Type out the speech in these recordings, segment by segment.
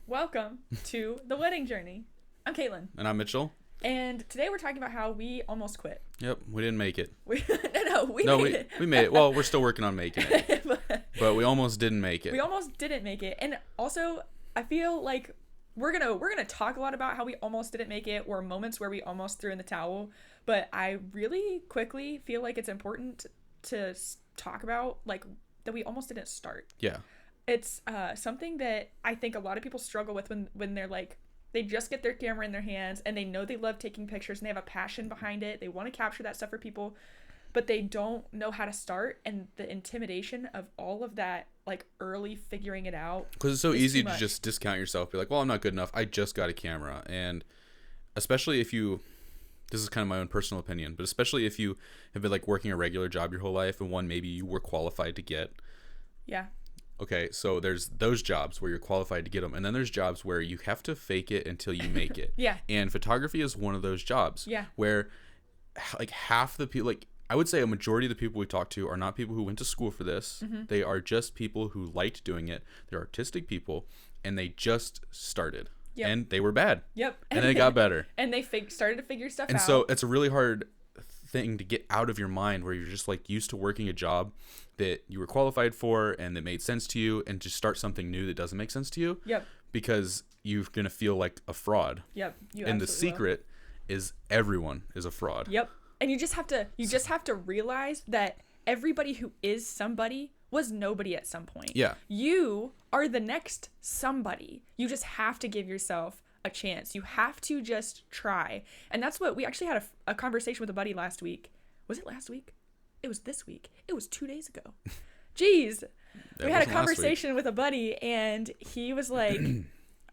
Welcome to The Wedding Journey. I'm Caitlin. And I'm Mitchell. And today we're talking about how we almost quit. Yep, we didn't make it. We made it. We made it. Well, we're still working on making it. but we almost didn't make it. We almost didn't make it. And also, I feel like we're gonna talk a lot about how we almost didn't make it or moments where we almost threw in the towel. But I really quickly feel like it's important to talk about like that we almost didn't start. Yeah. It's something that I think a lot of people struggle with when they're like, they just get their camera in their hands and they know they love taking pictures and they have a passion behind it. They want to capture that stuff for people, but they don't know how to start. And the intimidation of all of that, like early figuring it out. Because it's so easy to just discount yourself. Be like, well, I'm not good enough. I just got a camera. And especially if you, this is kind of my own personal opinion, but especially if you have been like working a regular job your whole life and one maybe you were qualified to get. Yeah. Okay, so there's those jobs where you're qualified to get them, and then there's jobs where you have to fake it until you make it. Yeah. And photography is one of those jobs. Yeah. Where, like, half the people, like, I would say a majority of the people we talk to are not people who went to school for this. Mm-hmm. They are just people who liked doing it. They're artistic people, and they just started. Yep. And they were bad. Yep. And they got better. And they started to figure stuff out. And so it's a really hard thing to get out of your mind where you're just like used to working a job that you were qualified for and that made sense to you, and to start something new that doesn't make sense to you. Yep. Because you're gonna feel like a fraud. Yep. And the secret is everyone is a fraud. Yep. And you just have to realize that everybody who is somebody was nobody at some point. Yeah. You are the next somebody. You just have to give yourself a chance. You have to just try. And that's what we actually had a conversation with a buddy last week. Was it last week? It was this week. It was 2 days ago. Jeez. We had a conversation with a buddy and he was like,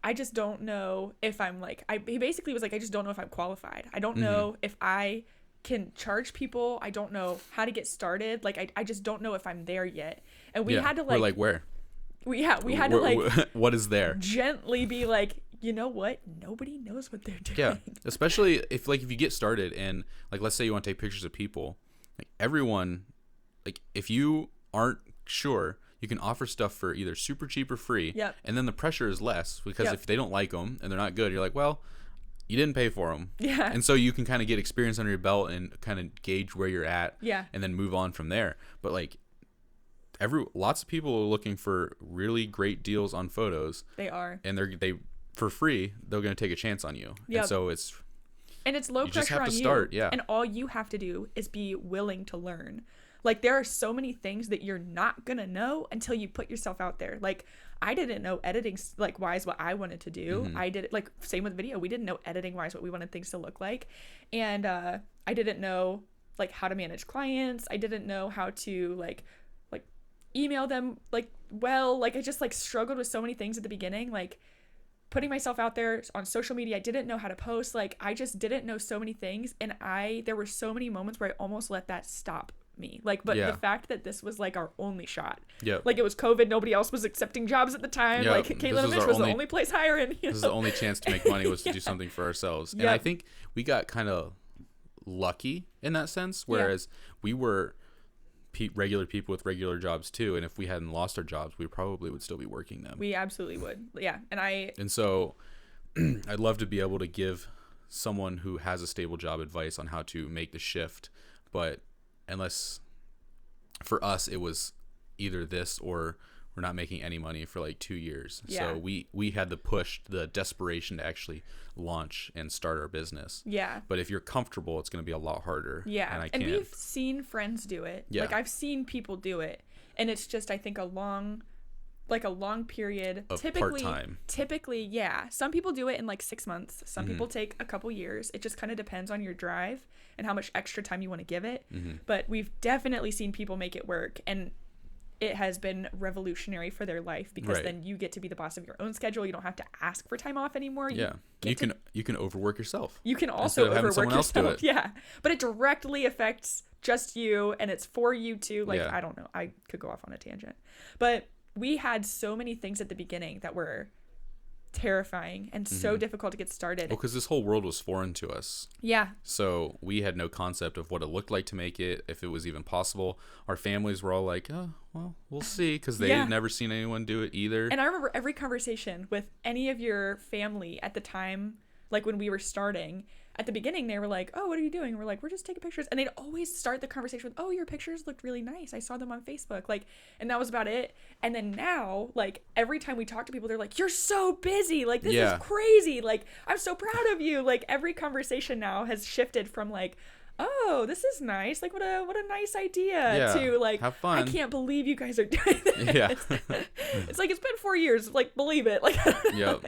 I just don't know if I'm like, he basically was like, I just don't know if I'm qualified. I don't know if I can charge people. I don't know how to get started. Like, I just don't know if I'm there yet. And we had to like, we're like, where? We had to like, what is there? Gently be like, you know what? Nobody knows what they're doing. Yeah. Especially if you get started and like, let's say you want to take pictures of people, like everyone, like if you aren't sure, you can offer stuff for either super cheap or free. Yep. And then the pressure is less because if they don't like them and they're not good, you're like, well, you didn't pay for them. Yeah. And so you can kind of get experience under your belt and kind of gauge where you're at. Yeah. And then move on from there. But like lots of people are looking for really great deals on photos. They are. And they for free, they're going to take a chance on you. Yep. And so it's low you pressure just have on to you. start, yeah. And all you have to do is be willing to learn. Like there are so many things that you're not going to know until you put yourself out there. Like I didn't know editing like wise what I wanted to do. Mm-hmm. I did it like same with video. We didn't know editing wise what we wanted things to look like. And I didn't know like how to manage clients. I didn't know how to like email them like well. Like I just like struggled with so many things at the beginning. Like putting myself out there on social media, I didn't know how to post. Like I just didn't know so many things, and there were so many moments where I almost let that stop me. Like, but the fact that this was like our only shot. Yeah. Like it was COVID, nobody else was accepting jobs at the time. Yep. Like Caitlin and Mitch was the only place hiring. This is the only chance to make money was to do something for ourselves, and I think we got kind of lucky in that sense. Whereas we were regular people with regular jobs too, and if we hadn't lost our jobs, we probably would still be working them. We absolutely would. Yeah. And so I'd love to be able to give someone who has a stable job advice on how to make the shift, but unless for us it was either this or we're not making any money for like 2 years. So we had the push, the desperation to actually launch and start our business. Yeah. But if you're comfortable, it's going to be a lot harder. Yeah. And we've seen friends do it. Yeah. Like I've seen people do it. And it's just, I think a long period of typically part-time. Typically, yeah. Some people do it in like 6 months. Some people take a couple years. It just kind of depends on your drive and how much extra time you want to give it. But we've definitely seen people make it work, and it has been revolutionary for their life because then you get to be the boss of your own schedule. You don't have to ask for time off anymore. You can overwork yourself. You can also overwork yourself. Yeah. But it directly affects just you, and it's for you too. Like, I don't know. I could go off on a tangent. But we had so many things at the beginning that were terrifying and so difficult to get started. Well, because this whole world was foreign to us. Yeah. So we had no concept of what it looked like to make it, if it was even possible. Our families were all like, oh, well, we'll see, because they had never seen anyone do it either. And I remember every conversation with any of your family at the time, like when we were starting, at the beginning, they were like, oh, what are you doing? And we're like, we're just taking pictures. And they'd always start the conversation with, oh, your pictures looked really nice. I saw them on Facebook. Like, and that was about it. And then now, like, every time we talk to people, they're like, you're so busy. Like, this is crazy. Like, I'm so proud of you. Like, every conversation now has shifted from like, oh, this is nice. Like, what a nice idea to like, have fun. I can't believe you guys are doing this. Yeah. It's like, it's been 4 years. Like, believe it. Like, Yep.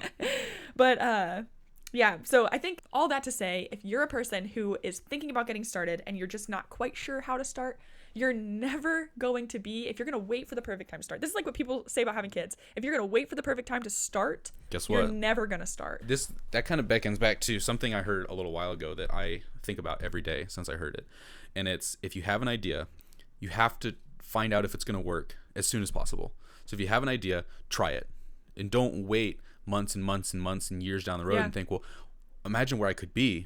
But, yeah, so I think all that to say, if you're a person who is thinking about getting started and you're just not quite sure how to start, you're never going to be, if you're going to wait for the perfect time to start. This is like what people say about having kids. If you're going to wait for the perfect time to start, guess what? You're never going to start. That kind of beckons back to something I heard a little while ago that I think about every day since I heard it. And it's, if you have an idea, you have to find out if it's going to work as soon as possible. So if you have an idea, try it. And don't wait months and months and months and years down the road and think, well, imagine where I could be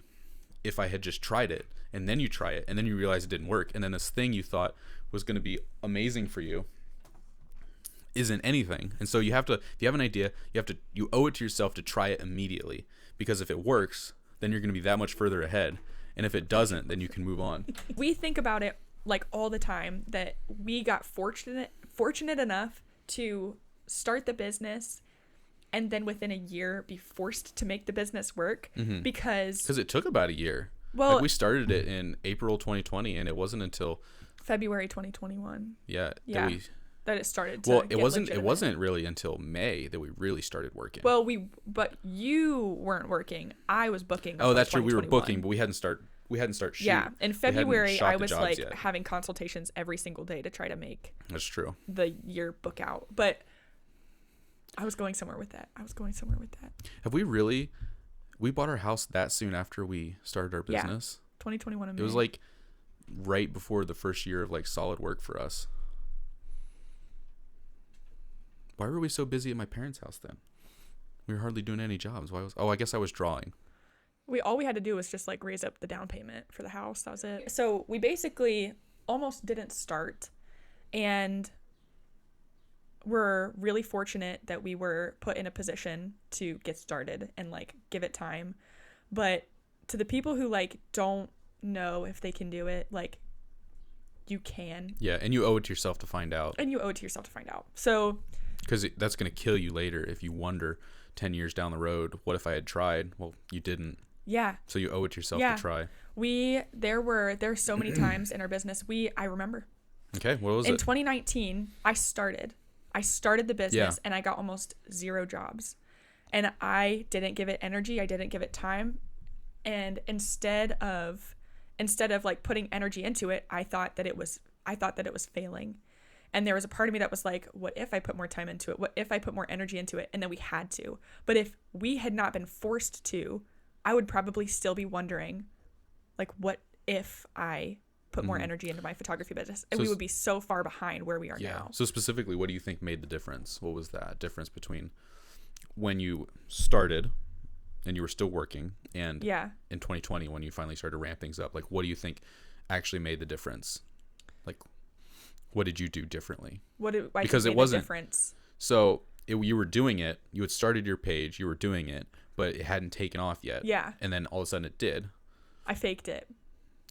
if I had just tried it. And then you try it and then you realize it didn't work. And then this thing you thought was going to be amazing for you isn't anything. And so you have to, if you have an idea, you owe it to yourself to try it immediately, because if it works, then you're going to be that much further ahead. And if it doesn't, then you can move on. We think about it like all the time that we got fortunate enough to start the business and then within a year be forced to make the business work because it took about a year. Well, like we started it in April 2020 and it wasn't until February 2021. Yeah. That it started to it wasn't really until May that we really started working. Well, but you weren't working. I was booking. Oh, that's true. We were booking, but we hadn't started shooting. Yeah, in February I was like having consultations every single day to try to make That's true. the year book out. But I was going somewhere with that. Have we really? We bought our house that soon after we started our business. 2021. It was like right before the first year of like solid work for us. Why were we so busy at my parents' house then? We were hardly doing any jobs. I guess I was drawing. All we had to do was just like raise up the down payment for the house. That was it. So we basically almost didn't start, and we're really fortunate that we were put in a position to get started and like give it time. But to the people who like don't know if they can do it, like you can. Yeah, and you owe it to yourself to find out. So because that's going to kill you later if you wonder 10 years down the road, what if I had tried? Well, you didn't. Yeah. So you owe it to yourself to try. There were so many times in our business I remember. Okay, what was it? In 2019, I started the business and I got almost 0 jobs. And I didn't give it energy, I didn't give it time. And instead of like putting energy into it, I thought that it was failing. And there was a part of me that was like, what if I put more time into it? What if I put more energy into it? And then we had to. But if we had not been forced to, I would probably still be wondering, like, what if I put more energy into my photography business? And we would be so far behind where we are now. So specifically, what do you think made the difference? What was that difference between when you started and you were still working and in 2020 when you finally started to ramp things up? Like, what do you think actually made the difference? Like, what did you do differently? Because it wasn't a difference. So you were doing it. You had started your page. You were doing it, but it hadn't taken off yet. Yeah. And then all of a sudden it did. I faked it.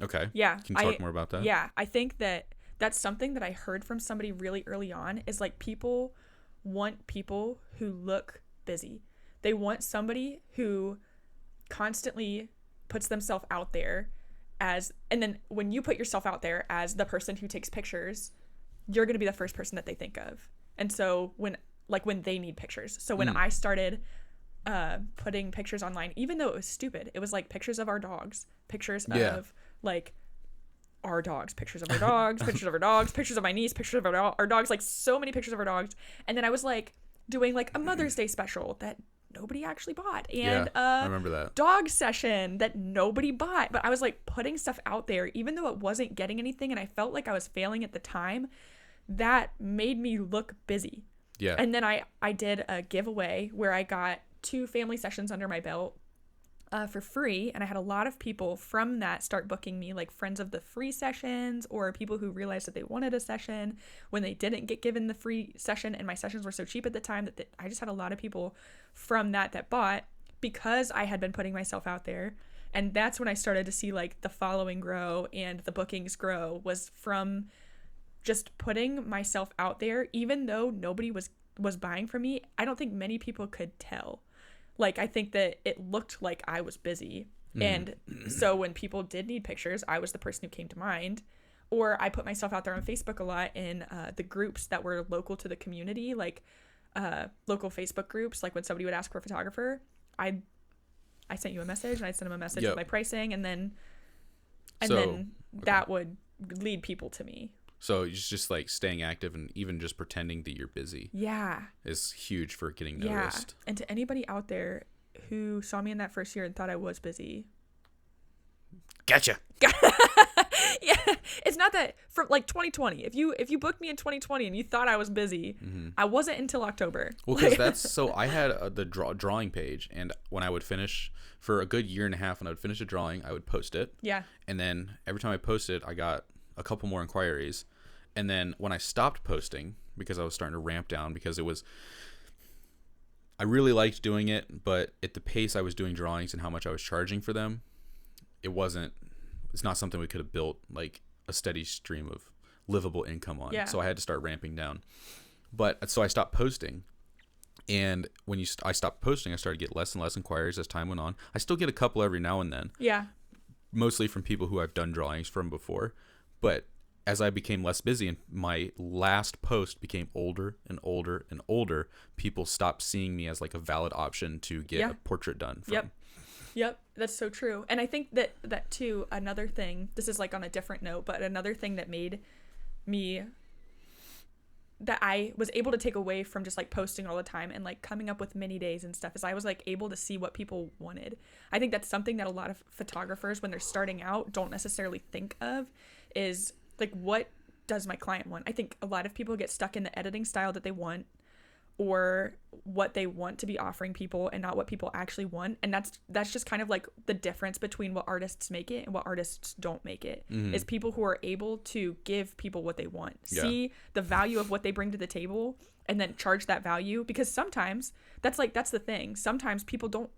Okay. Yeah. Can you talk more about that? Yeah. I think that's something that I heard from somebody really early on is like people want people who look busy. They want somebody who constantly puts themselves out there and then when you put yourself out there as the person who takes pictures, you're going to be the first person that they think of. And so when they need pictures. So when I started putting pictures online, even though it was stupid, it was like pictures of our dogs, pictures of like our dogs, pictures of our dogs, pictures of our dogs, pictures of my niece, pictures of our dogs, like so many pictures of our dogs. And then I was like doing like a Mother's Day special that nobody actually bought, and I remember that dog session that nobody bought. But I was like putting stuff out there, even though it wasn't getting anything, and I felt like I was failing at the time. That made me look busy. Yeah. And then I did a giveaway where I got 2 family sessions under my belt for free, and I had a lot of people from that start booking me, like friends of the free sessions or people who realized that they wanted a session when they didn't get given the free session, and my sessions were so cheap at the time that I just had a lot of people from that bought because I had been putting myself out there. And that's when I started to see like the following grow and the bookings grow, was from just putting myself out there. Even though nobody was buying from me, I don't think many people could tell. Like, I think that it looked like I was busy. And so when people did need pictures, I was the person who came to mind. Or I put myself out there on Facebook a lot in the groups that were local to the community, like local Facebook groups. Like when somebody would ask for a photographer, I sent you a message, and I sent them a message with my pricing, and then that would lead people to me. So it's just like staying active and even just pretending that you're busy. Yeah. Is huge for getting noticed. And to anybody out there who saw me in that first year and thought I was busy. Gotcha. Yeah. It's not that from like 2020. If you booked me in 2020 and you thought I was busy, I wasn't until October. Well, because so I had the drawing page, and when I would finish for a good year and a half, when I would finish a drawing, I would post it. Yeah. And then every time I posted, I got a couple more inquiries. And then when I stopped posting, because I was starting to ramp down, because I really liked doing it, but at the pace I was doing drawings and how much I was charging for them, it's not something we could have built like a steady stream of livable income on. Yeah. So I had to start ramping down. But so I stopped posting. And when I stopped posting, I started to get less and less inquiries as time went on. I still get a couple every now and then. Yeah. Mostly from people who I've done drawings from before. But as I became less busy and my last post became older and older and older, people stopped seeing me as like a valid option to get a portrait done from. Yep, that's so true. And I think that too, another thing, this is like on a different note, but another thing that made me, that I was able to take away from just like posting all the time and like coming up with mini days and stuff, is I was like able to see what people wanted. I think that's something that a lot of photographers when they're starting out don't necessarily think of, is like, what does my client want? I think a lot of people get stuck in the editing style that they want, or what they want to be offering people and not what people actually want. And that's just kind of like the difference between what artists make it and what artists don't make it, is people who are able to give people what they want, see the value of what they bring to the table, and then charge that value. Because sometimes that's the thing. Sometimes people don't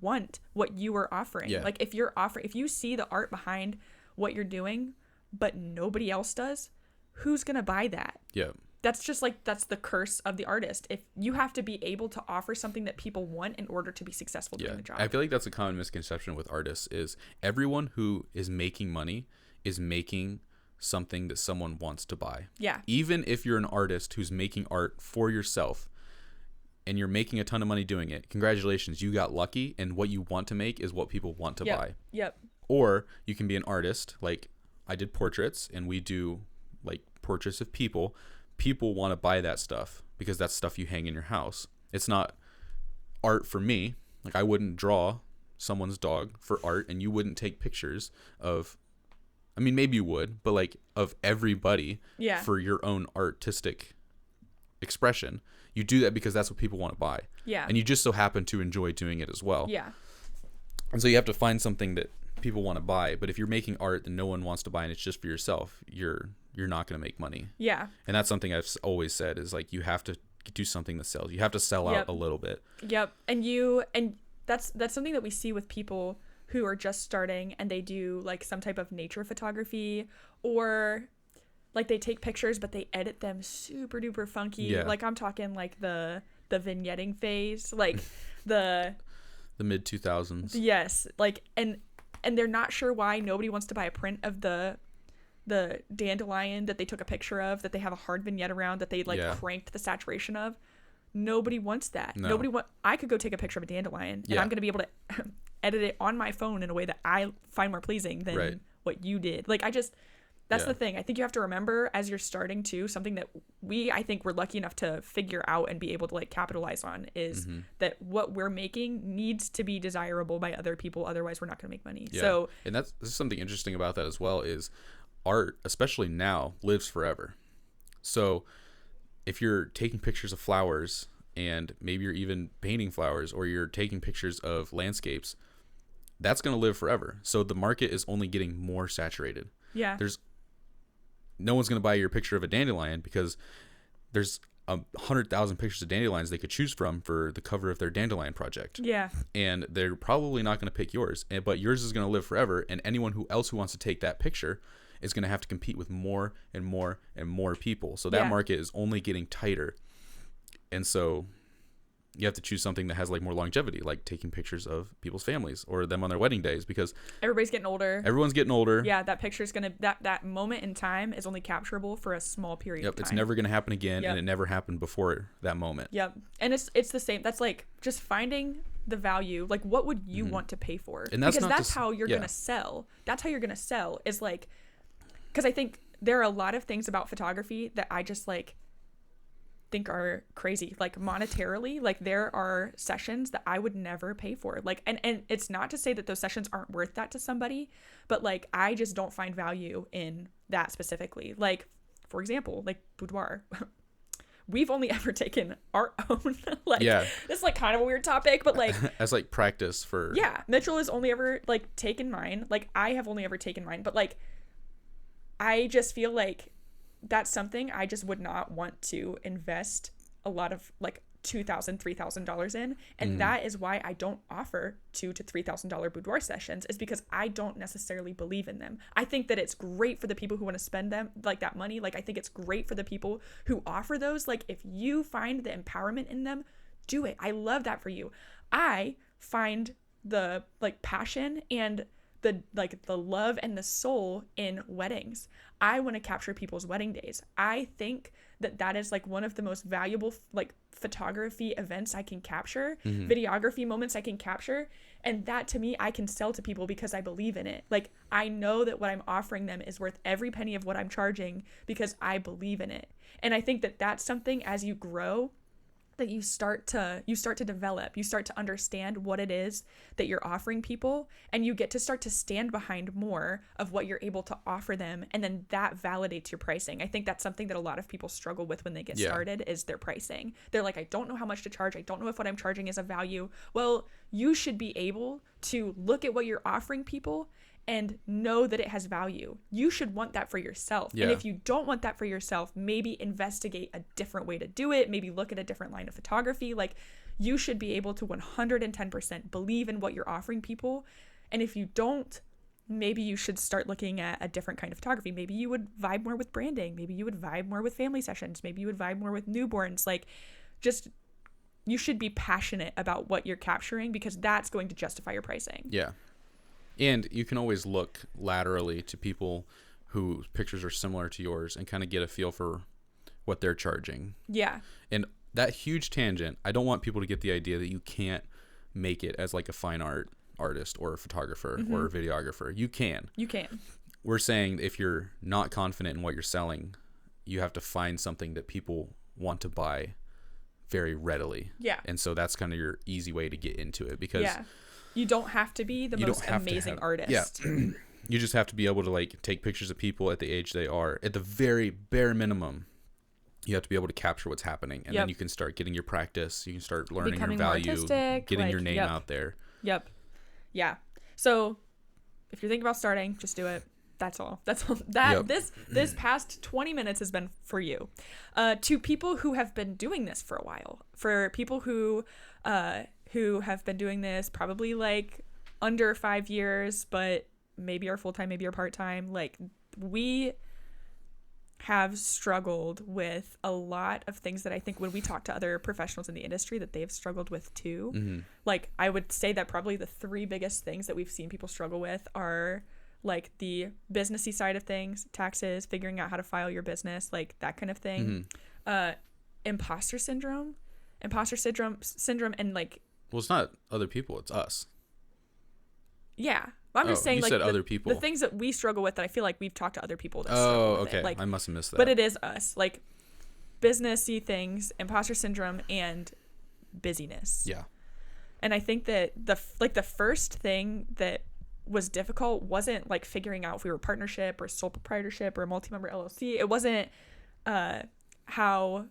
want what you are offering. Yeah. Like if you see the art behind what you're doing, but nobody else does, who's going to buy that? Yeah. That's just like, that's the curse of the artist. If you have to be able to offer something that people want in order to be successful doing the job. I feel like that's a common misconception with artists, is everyone who is making money is making something that someone wants to buy. Yeah. Even if you're an artist who's making art for yourself and you're making a ton of money doing it, congratulations, you got lucky, and what you want to make is what people want to buy. Yep. Or you can be an artist, like I did portraits, and we do like portraits of people. People want to buy that stuff because that's stuff you hang in your house. It's not art for me. Like I wouldn't draw someone's dog for art, and you wouldn't take pictures of, I mean, maybe you would, but like of everybody for your own artistic expression. You do that because that's what people want to buy. Yeah. And you just so happen to enjoy doing it as well. Yeah. And so you have to find something that people want to buy. But if you're making art that no one wants to buy and it's just for yourself, you're not going to make money. Yeah. And that's something I've always said, is like, you have to do something that sells. You have to sell out a little bit. Yep. And that's something that we see with people who are just starting and they do like some type of nature photography, or like they take pictures but they edit them super duper funky. Yeah. Like I'm talking like the vignetting phase, like the mid 2000s. Yes. Like and they're not sure why nobody wants to buy a print of the dandelion that they took a picture of, that they have a hard vignette around, that they like cranked the saturation of. Nobody wants that. No. I could go take a picture of a dandelion and I'm going to be able to edit it on my phone in a way that I find more pleasing than what you did. Like that's the thing. I think you have to remember as you're starting too, something that I think we're lucky enough to figure out and be able to like capitalize on is that what we're making needs to be desirable by other people. Otherwise we're not going to make money. Yeah. So, and this is something interesting about that as well, is art, especially now, lives forever. So if you're taking pictures of flowers and maybe you're even painting flowers or you're taking pictures of landscapes, that's going to live forever. So the market is only getting more saturated. Yeah. There's no one's going to buy your picture of a dandelion because there's 100,000 pictures of dandelions they could choose from for the cover of their dandelion project. Yeah. And they're probably not going to pick yours, but yours is going to live forever. And anyone who wants to take that picture is going to have to compete with more and more and more people. So that market is only getting tighter. And so you have to choose something that has like more longevity, like taking pictures of people's families or them on their wedding days, because everybody's getting older. Everyone's getting older. Yeah, that picture's gonna that moment in time is only capturable for a small period of time. It's never gonna happen again, and it never happened before that moment. Yep. And it's the same. That's like just finding the value. Like, what would you want to pay for? And that's because that's how you're gonna sell. That's how you're gonna sell. Is like, because I think there are a lot of things about photography that I just like think are crazy, like monetarily. Like, there are sessions that I would never pay for, like, and it's not to say that those sessions aren't worth that to somebody, but like I just don't find value in that specifically. Like, for example, like boudoir. We've only ever taken our own, like, this is like kind of a weird topic, but like as like practice for Mitchell has only ever like taken mine, like I have only ever taken mine, but like I just feel like that's something I just would not want to invest a lot of like $2,000, $3,000 in. And that is why I don't offer $2,000 to $3,000 boudoir sessions, is because I don't necessarily believe in them. I think that it's great for the people who want to spend them like that money. Like, I think it's great for the people who offer those. Like, if you find the empowerment in them, do it. I love that for you. I find the like passion and the love and the soul in weddings. I want to capture people's wedding days. I think that is like one of the most valuable like photography events I can capture, videography moments I can capture, and that to me I can sell to people because I believe in it. Like, I know that what I'm offering them is worth every penny of what I'm charging because I believe in it. And I think that that's something, as you grow, that you start to develop, you start to understand what it is that you're offering people, and you get to start to stand behind more of what you're able to offer them, and then that validates your pricing. I think that's something that a lot of people struggle with when they get started, is their pricing. They're like, I don't know how much to charge. I don't know if what I'm charging is of value. Well, you should be able to look at what you're offering people and know that it has value. You should want that for yourself. And if you don't want that for yourself, maybe investigate a different way to do it. Maybe look at a different line of photography. Like, you should be able to 110% believe in what you're offering people. And if you don't, maybe you should start looking at a different kind of photography. Maybe you would vibe more with branding. Maybe you would vibe more with family sessions. Maybe you would vibe more with newborns. Like, just, you should be passionate about what you're capturing, because that's going to justify your pricing. Yeah. And you can always look laterally to people whose pictures are similar to yours and kind of get a feel for what they're charging. Yeah. And that huge tangent, I don't want people to get the idea that you can't make it as like a fine art artist or a photographer or a videographer. You can. You can. We're saying if you're not confident in what you're selling, you have to find something that people want to buy very readily. Yeah. And so that's kind of your easy way to get into it, because you don't have to be the most amazing artist. Yeah. You just have to be able to like take pictures of people at the age they are. At the very bare minimum, you have to be able to capture what's happening. And then you can start getting your practice. You can start learning your value, getting your name out there. Yep. Yeah. So if you're thinking about starting, just do it. That's all. That's all. This past 20 minutes has been for you. To people who have been doing this for a while, for people who have been doing this probably like under 5 years, but maybe are full-time, maybe are part-time. Like, we have struggled with a lot of things that I think when we talk to other professionals in the industry that they've struggled with too. Like, I would say that probably the 3 biggest things that we've seen people struggle with are like the businessy side of things, taxes, figuring out how to file your business, like that kind of thing. Imposter syndrome, and like, well, it's not other people, it's us. Yeah. I'm just saying, you like, said other people. The things that we struggle with that I feel like we've talked to other people that struggle with okay. it. Like, I must have missed that. But it is us. Like, businessy things, imposter syndrome, and busyness. Yeah. And I think that the first thing that was difficult wasn't like figuring out if we were partnership or sole proprietorship or multi-member LLC. It wasn't how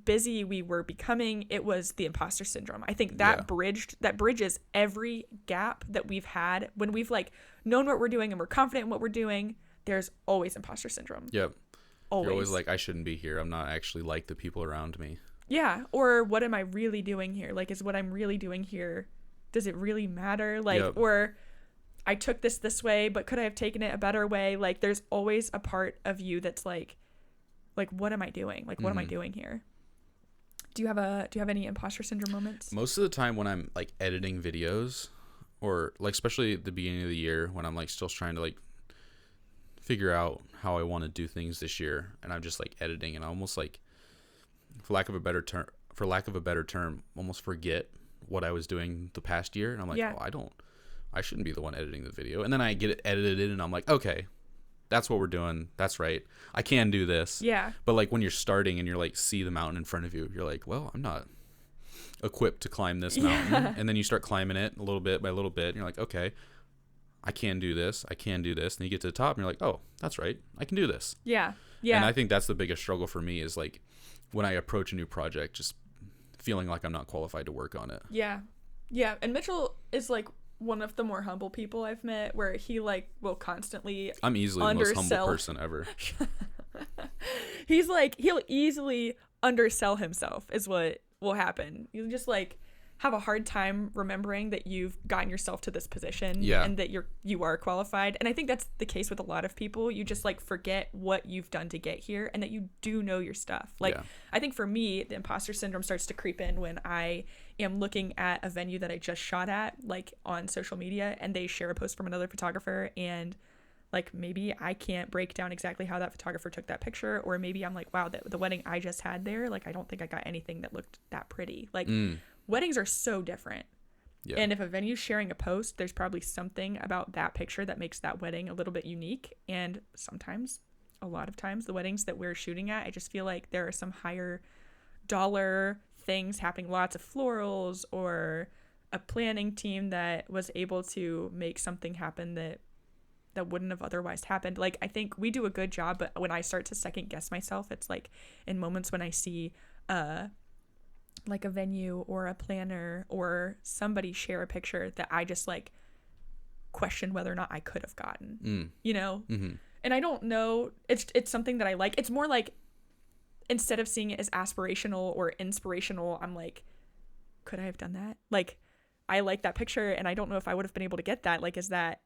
busy we were becoming, it was the imposter syndrome. I think that bridges every gap that we've had when we've like known what we're doing and we're confident in what we're doing. There's always imposter syndrome. Yep. Always. You're always like, I shouldn't be here. I'm not actually like the people around me. Yeah. Or what am I really doing here? Like, is what I'm really doing here, does it really matter? Like, or I took this way, but could I have taken it a better way? Like, there's always a part of you that's like, what am I doing? Like, what am I doing here? Do you have any imposter syndrome moments? Most of the time when I'm like editing videos, or like especially at the beginning of the year when I'm like still trying to like figure out how I want to do things this year, and I'm just like editing, and I almost like, for lack of a better term, almost forget what I was doing the past year, and I'm like, I shouldn't be the one editing the video, and then I get it edited, and I'm like, okay, that's what we're doing. That's right. I can do this. Yeah. But like when you're starting and you're like, see the mountain in front of you, you're like, well, I'm not equipped to climb this mountain. Yeah. And then you start climbing it a little bit by little bit. And you're like, okay, I can do this. I can do this. And you get to the top and you're like, oh, that's right. I can do this. Yeah. Yeah. And I think that's the biggest struggle for me is like when I approach a new project, just feeling like I'm not qualified to work on it. Yeah. Yeah. And Mitchell is like one of the more humble people I've met, where he like will constantly I'm easily the most humble person ever. He's like, he'll easily undersell himself is what will happen. You just like have a hard time remembering that you've gotten yourself to this position and that you are qualified. And I think that's the case with a lot of people. You just like forget what you've done to get here and that you do know your stuff. Like, I think for me, the imposter syndrome starts to creep in when I am looking at a venue that I just shot at, like on social media, and they share a post from another photographer, and like maybe I can't break down exactly how that photographer took that picture, or maybe I'm like, wow, the wedding I just had there, like I don't think I got anything that looked that pretty. Like weddings are so different. Yeah. And if a venue's sharing a post, there's probably something about that picture that makes that wedding a little bit unique. And sometimes, a lot of times, the weddings that we're shooting at, I just feel like there are some higher dollar things happening, lots of florals, or a planning team that was able to make something happen that wouldn't have otherwise happened. Like, I think we do a good job, but when I start to second guess myself, it's like in moments when I see like a venue or a planner or somebody share a picture that I just like question whether or not I could have gotten, you know? Mm-hmm. And I don't know, it's something that I like. It's more like, instead of seeing it as aspirational or inspirational, I'm like, could I have done that? Like, I like that picture and I don't know if I would have been able to get that. Like, is that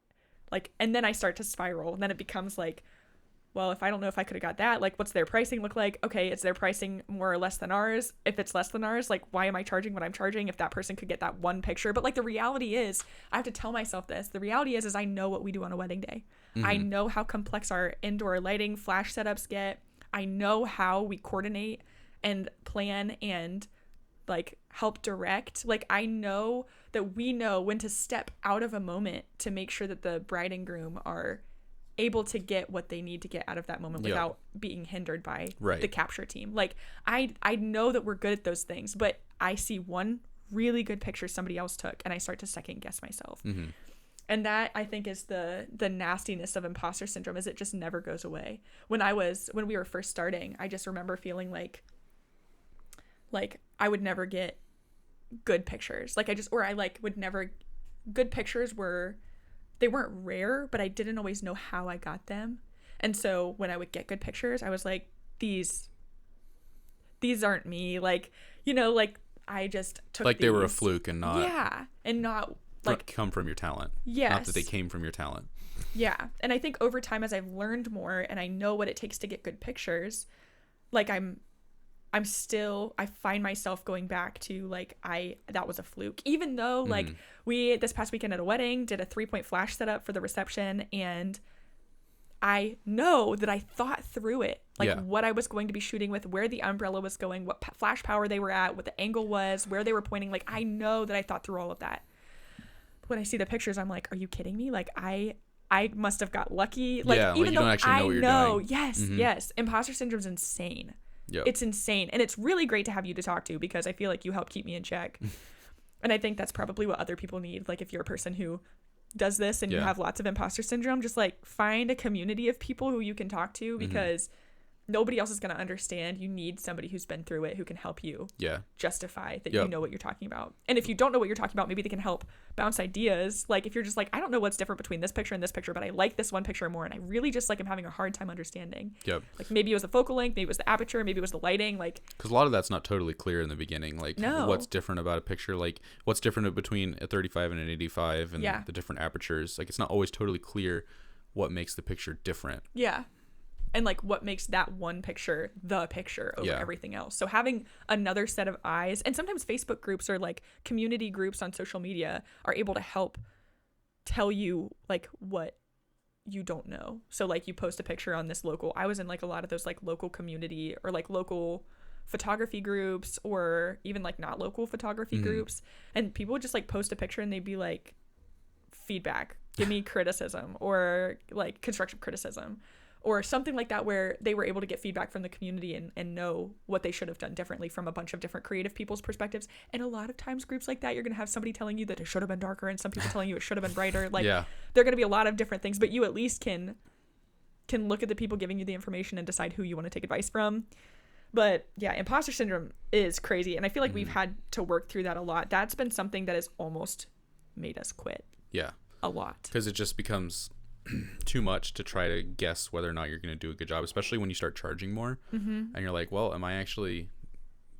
like, and then I start to spiral, and then it becomes like, well, if I don't know if I could have got that, like, what's their pricing look like? Okay, is their pricing more or less than ours? If it's less than ours, like, why am I charging what I'm charging if that person could get that one picture? But like, the reality is, I have to tell myself this. The reality is I know what we do on a wedding day. Mm-hmm. I know how complex our indoor lighting, flash setups get. I know how we coordinate and plan and like help direct. Like, I know that we know when to step out of a moment to make sure that the bride and groom are able to get what they need to get out of that moment without being hindered by the capture team. Like, I know that we're good at those things, but I see one really good picture somebody else took and I start to second guess myself. Mm-hmm. And that, I think, is the nastiness of imposter syndrome, is it just never goes away. When we were first starting, I just remember feeling like I would never get good pictures. Like, good pictures they weren't rare, but I didn't always know how I got them. And so when I would get good pictures, I was like, these aren't me. Like, you know, like, I just took like they were a fluke and not. Yeah. And not like come from your talent. Yes. Not that they came from your talent. Yeah. And I think over time, as I've learned more and I know what it takes to get good pictures, like I find myself going back to like, that was a fluke, even though like we this past weekend at a wedding did a 3-point flash setup for the reception, and I know that I thought through it, like what I was going to be shooting with, where the umbrella was going, what flash power they were at, what the angle was, where they were pointing. Like, I know that I thought through all of that. When I see the pictures, I'm like, are you kidding me? Like, I must have got lucky. Like, even though I know, yes, imposter syndrome's insane. Yep. It's insane. And it's really great to have you to talk to, because I feel like you help keep me in check. And I think that's probably what other people need. Like, if you're a person who does this and you have lots of imposter syndrome, just like find a community of people who you can talk to, because nobody else is going to understand. You need somebody who's been through it, who can help you justify that you know what you're talking about. And if you don't know what you're talking about, maybe they can help bounce ideas. Like if you're just like, I don't know what's different between this picture and this picture, but I like this one picture more, and I really just like I'm having a hard time understanding. Like maybe it was the focal length, maybe it was the aperture, maybe it was the lighting. Like, because a lot of that's not totally clear in the beginning. Like what's different about a picture, like what's different between a 35 and an 85 and the different apertures. Like it's not always totally clear what makes the picture different. And like what makes that one picture the picture over everything else. So having another set of eyes, and sometimes Facebook groups or like community groups on social media are able to help tell you like what you don't know. So like you post a picture on this local, I was in like a lot of those like local community or like local photography groups, or even like not local photography groups, and people would just like post a picture and they'd be like, feedback, give me criticism, or like constructive criticism, or something like that, where they were able to get feedback from the community and know what they should have done differently from a bunch of different creative people's perspectives. And a lot of times groups like that, you're going to have somebody telling you that it should have been darker, and some people telling you it should have been brighter. Like there are going to be a lot of different things, but you at least can look at the people giving you the information and decide who you want to take advice from. But yeah, imposter syndrome is crazy. And I feel like we've had to work through that a lot. That's been something that has almost made us quit. A lot. Because it just becomes too much to try to guess whether or not you're going to do a good job, especially when you start charging more and you're like, well, am I actually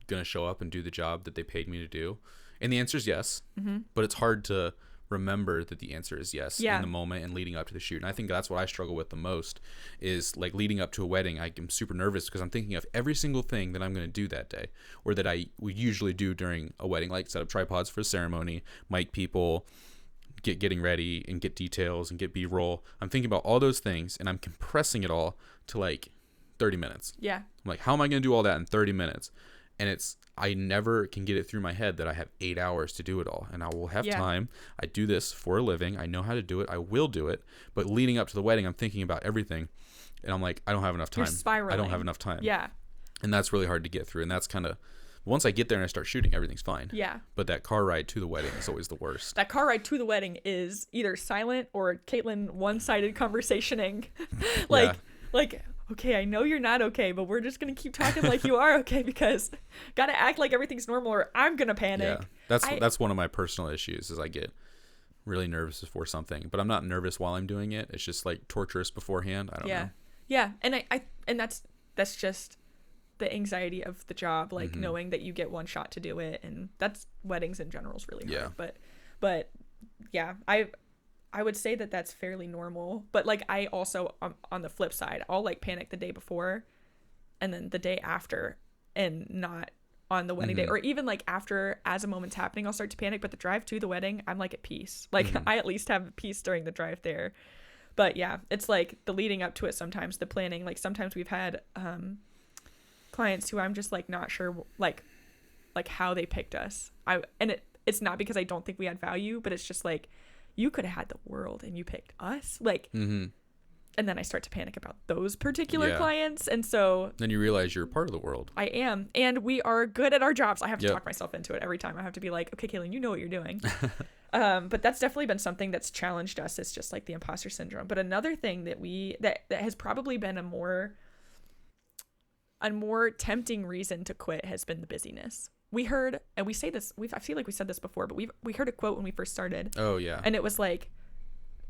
going to show up and do the job that they paid me to do? And the answer is yes, but it's hard to remember that the answer is yes in the moment and leading up to the shoot. And I think that's what I struggle with the most, is like leading up to a wedding. I'm super nervous because I'm thinking of every single thing that I'm going to do that day, or that I would usually do during a wedding, like set up tripods for a ceremony, mic people, getting ready and get details and get B-roll. I'm thinking about all those things and I'm compressing it all to like 30 minutes. I'm like, how am I going to do all that in 30 minutes? And I never can get it through my head that I have 8 hours to do it all, and I will have time. I do this for a living. I know how to do it. I will do it. But leading up to the wedding, I'm thinking about everything, and I'm like, I don't have enough time. You're spiraling. I don't have enough time. And that's really hard to get through. And that's kind of, once I get there and I start shooting, everything's fine. But that car ride to the wedding is always the worst. That car ride to the wedding is either silent or Caitlin one-sided conversationing. like, okay, I know you're not okay, but we're just going to keep talking like you are okay, because got to act like everything's normal or I'm going to panic. That's one of my personal issues, is I get really nervous before something, but I'm not nervous while I'm doing it. It's just like torturous beforehand. I don't know. Yeah. And and that's just the anxiety of the job, like knowing that you get one shot to do it, and that's, weddings in general is really hard. But yeah, I would say that that's fairly normal. But like I also, on the flip side, I'll like panic the day before and then the day after, and not on the wedding day, or even like after, as a moment's happening, I'll start to panic. But the drive to the wedding, I'm like at peace. Like I at least have peace during the drive there. But yeah, it's like the leading up to it, sometimes the planning. Like sometimes we've had clients who I'm just like not sure like how they picked us. It's not because I don't think we had value, but it's just like, you could have had the world and you picked us, like and then I start to panic about those particular clients. And so then you realize you're a part of the world. I am, and we are good at our jobs. I have to talk myself into it every time. I have to be like, okay, Kaylin, you know what you're doing. But that's definitely been something that's challenged us. It's just like the imposter syndrome. But another thing that has probably been a more tempting reason to quit has been the busyness. We heard, and we say this, I feel like we said this before, but we heard a quote when we first started. Oh yeah. And it was like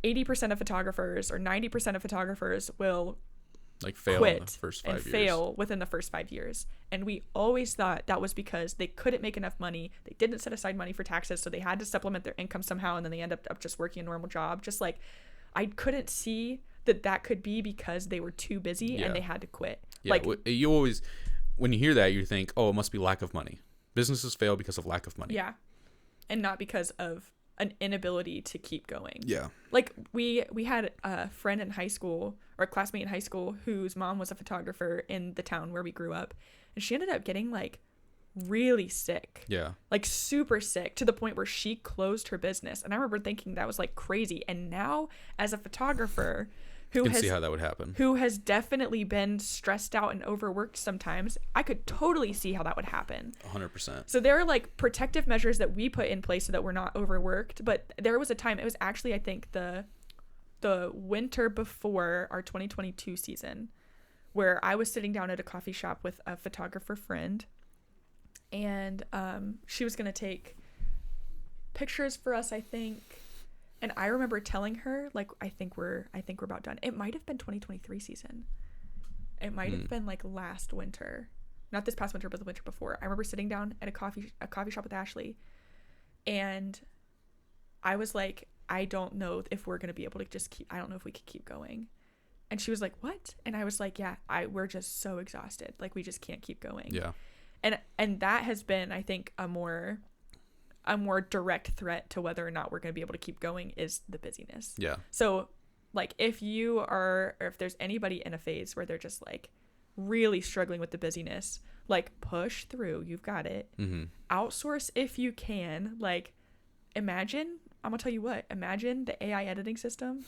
80% of photographers or 90% of photographers will like fail quit in the first 5 years. Fail within the first 5 years. And we always thought that was because they couldn't make enough money. They didn't set aside money for taxes, so they had to supplement their income somehow, and then they end up just working a normal job. Just like, I couldn't see that could be because they were too busy and they had to quit. Yeah, like you always, when you hear that, you think, oh, it must be lack of money. Businesses fail because of lack of money. Yeah. And not because of an inability to keep going. Yeah. Like we had a friend in high school, or a classmate in high school, whose mom was a photographer in the town where we grew up, and she ended up getting like really sick. Yeah. Like super sick, to the point where she closed her business. And I remember thinking that was like crazy. And now, as a photographer see how that would happen, who has definitely been stressed out and overworked sometimes, I could totally see how that would happen. 100%. So there are like protective measures that we put in place so that we're not overworked. But there was a time, it was actually, I think the winter before our 2022 season, where I was sitting down at a coffee shop with a photographer friend, and she was going to take pictures for us, I think. And I remember telling her, like, I think we're about done. It might have been 2023 season. It might have been like last winter. Not this past winter, but the winter before. I remember sitting down at a coffee shop with Ashley, and I was like, I don't know if we're going to be able to just keep, I don't know if we could keep going. And she was like, what? And I was like, yeah, we're just so exhausted. Like, we just can't keep going. Yeah. And that has been, I think, a more direct threat to whether or not we're going to be able to keep going is the busyness. Yeah. So, like, if there's anybody in a phase where they're just like really struggling with the busyness, like, push through. You've got it. Mm-hmm. Outsource if you can. Like, I'm gonna tell you what, imagine the AI editing system.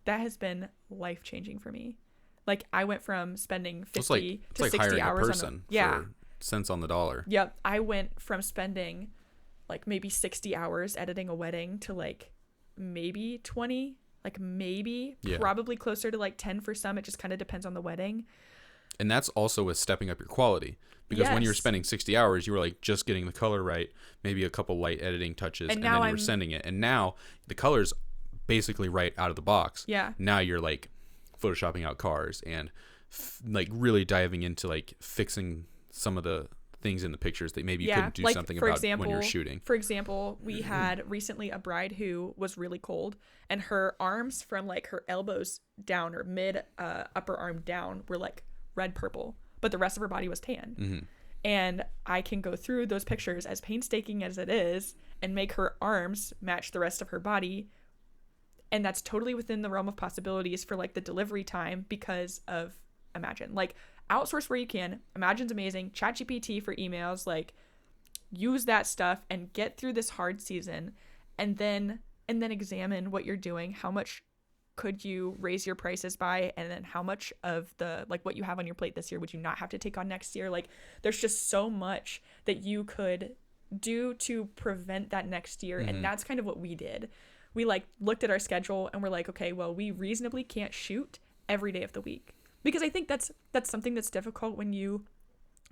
That has been life-changing for me. Like, I went from spending 50 to 60 hours person for cents on the dollar. Yep. I went from spending like maybe 60 hours editing a wedding to like maybe 20, like maybe probably closer to like 10 for some. It just kind of depends on the wedding. And that's also with stepping up your quality, because when you're spending 60 hours, you were like just getting the color right, maybe a couple light editing touches, and then you were sending it. And now the color's basically right out of the box. Yeah. Now you're like photoshopping out cars and like really diving into like fixing some of the things in the pictures that maybe you couldn't do something about when you're shooting. For example, we had recently a bride who was really cold, and her arms from like her elbows down or mid upper arm down were like red purple, but the rest of her body was tan. Mm-hmm. And I can go through those pictures, as painstaking as it is, and make her arms match the rest of her body. And that's totally within the realm of possibilities for like the delivery time because of Imagine. Like, outsource where you can. Imagine's amazing. ChatGPT for emails. Like, use that stuff and get through this hard season, and then examine what you're doing. How much could you raise your prices by, and then how much of the like what you have on your plate this year would you not have to take on next year? Like, there's just so much that you could do to prevent that next year. Mm-hmm. And that's kind of what we did. We like looked at our schedule and we're like, okay, well, we reasonably can't shoot every day of the week, because I think that's something that's difficult when you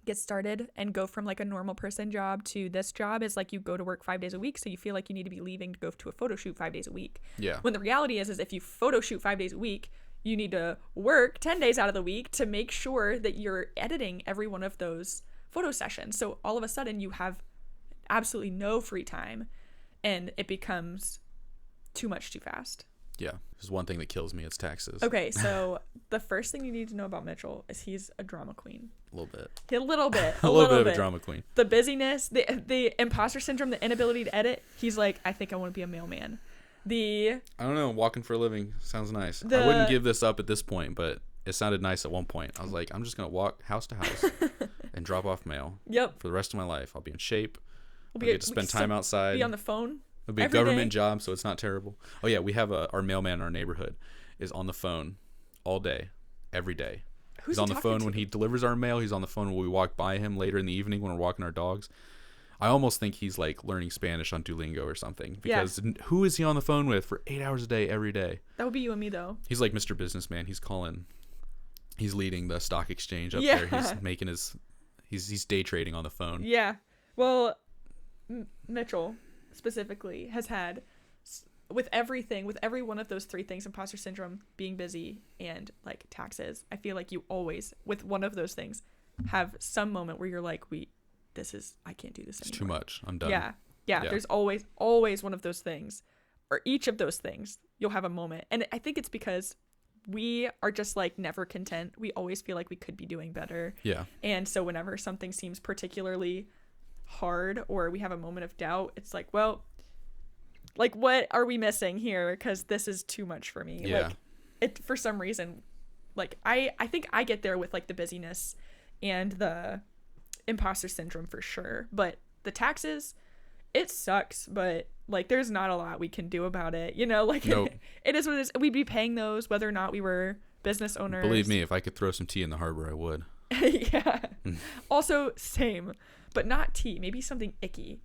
get started and go from like a normal person job to this job. Is like you go to work 5 days a week, so you feel like you need to be leaving to go to a photo shoot 5 days a week. Yeah. When the reality is if you photo shoot 5 days a week, you need to work 10 days out of the week to make sure that you're editing every one of those photo sessions. So all of a sudden you have absolutely no free time, and it becomes too much too fast. Yeah. There's one thing that kills me. It's taxes. Okay. So the first thing you need to know about Mitchell is he's a drama queen. A little bit. A little bit. A little bit of a drama queen. The busyness, the imposter syndrome, the inability to edit. He's like, I think I want to be a mailman. I don't know. Walking for a living sounds nice. I wouldn't give this up at this point, but it sounded nice at one point. I was like, I'm just going to walk house to house and drop off mail. Yep. For the rest of my life. I'll be in shape. I'll get to spend time outside. Be on the phone. It'll be a government job, so it's not terrible. Oh, yeah. We have our mailman in our neighborhood is on the phone all day, every day. He's on the phone when he delivers our mail. He's on the phone when we walk by him later in the evening when we're walking our dogs. I almost think he's like learning Spanish on Duolingo or something, because who is he on the phone with for 8 hours a day, every day? That would be you and me, though. He's like Mr. Businessman. He's leading the stock exchange up there. He's making he's day trading on the phone. Yeah. Well, Mitchell specifically has had, with every one of those three things, imposter syndrome, being busy, and like taxes, I feel like you always, with one of those things, have some moment where you're like, I can't do this anymore. It's too much. I'm done. Yeah. There's always one of those things, or each of those things, you'll have a moment. And I think it's because we are just like never content. We always feel like we could be doing better. Yeah. And so whenever something seems particularly hard, or we have a moment of doubt, it's like, well, like, what are we missing here? Because this is too much for me. Yeah. Like, it, for some reason, like, I think I get there with like the busyness and the imposter syndrome for sure. But the taxes, it sucks, but like, there's not a lot we can do about it. You know, like, nope. It is what it is. We'd be paying those whether or not we were business owners. Believe me, if I could throw some tea in the harbor, I would. Yeah. Also, same, but not tea. Maybe something icky.